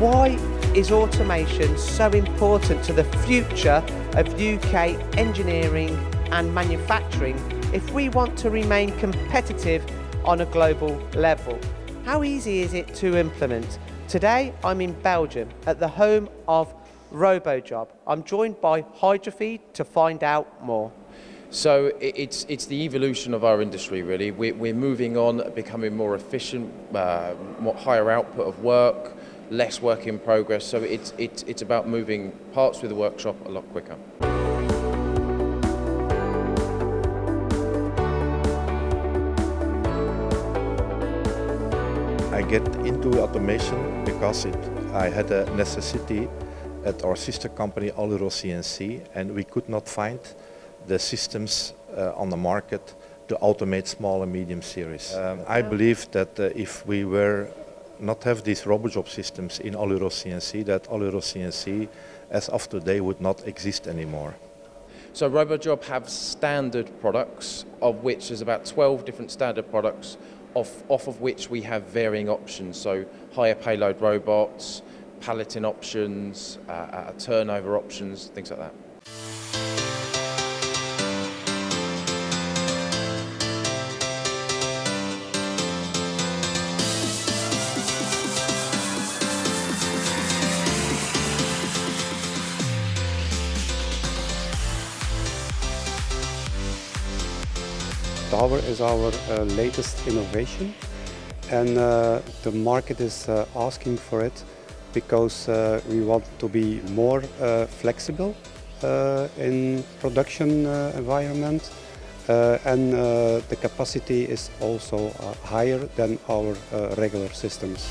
Why is automation so important to the future of UK engineering and manufacturing if we want to remain competitive on a global level? How easy is it to implement? Today I'm in Belgium at the home of RoboJob. I'm joined by Hydradfeed to find out more. So it's the evolution of our industry, really. We're moving on, becoming more efficient, higher output of work, less work in progress. So it's about moving parts through the workshop a lot quicker. I get into automation because I had a necessity at our sister company RoboCNC, and we could not find the systems on the market to automate small and medium series. I believe that if we were not have these RoboJob systems in RoboCNC, that RoboCNC as of today would not exist anymore. So RoboJob have standard products, of which there's about 12 different standard products, off of which we have varying options. So higher payload robots, palleting options, turnover options, things like that. Tower is our latest innovation, and the market is asking for it because we want to be more flexible in production environment, and the capacity is also higher than our regular systems.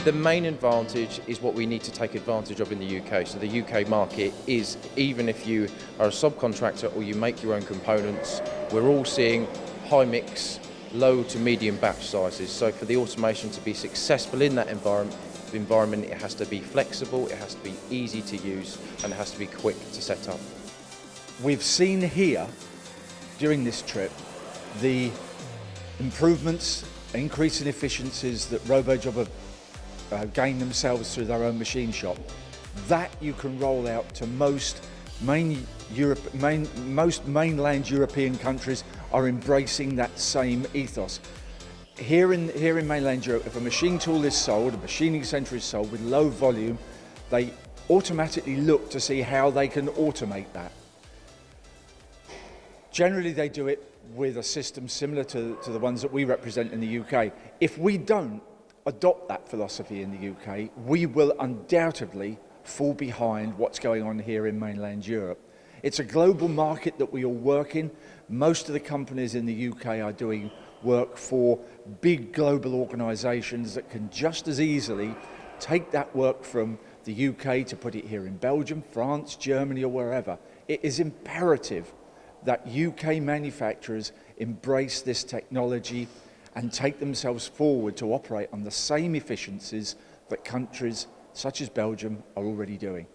The main advantage is what we need to take advantage of in the UK. So the UK market is, even if you are a subcontractor or you make your own components, we're all seeing high mix, low to medium batch sizes. So for the automation to be successful in that environment, it has to be flexible, it has to be easy to use, and it has to be quick to set up. We've seen here, during this trip, the improvements, increase in efficiencies that RoboJob have gained themselves through their own machine shop. That you can roll out to most mainland European countries are embracing that same ethos. Here in mainland Europe, if a machine tool is sold, a machining centre is sold with low volume, they automatically look to see how they can automate that. Generally they do it with a system similar to the ones that we represent in the UK. If we don't adopt that philosophy in the UK, we will undoubtedly fall behind what's going on here in mainland Europe. It's a global market that we all work in. Most of the companies in the UK are doing work for big global organisations that can just as easily take that work from the UK to put it here in Belgium, France, Germany or wherever. It is imperative that UK manufacturers embrace this technology and take themselves forward to operate on the same efficiencies that countries such as Belgium are already doing.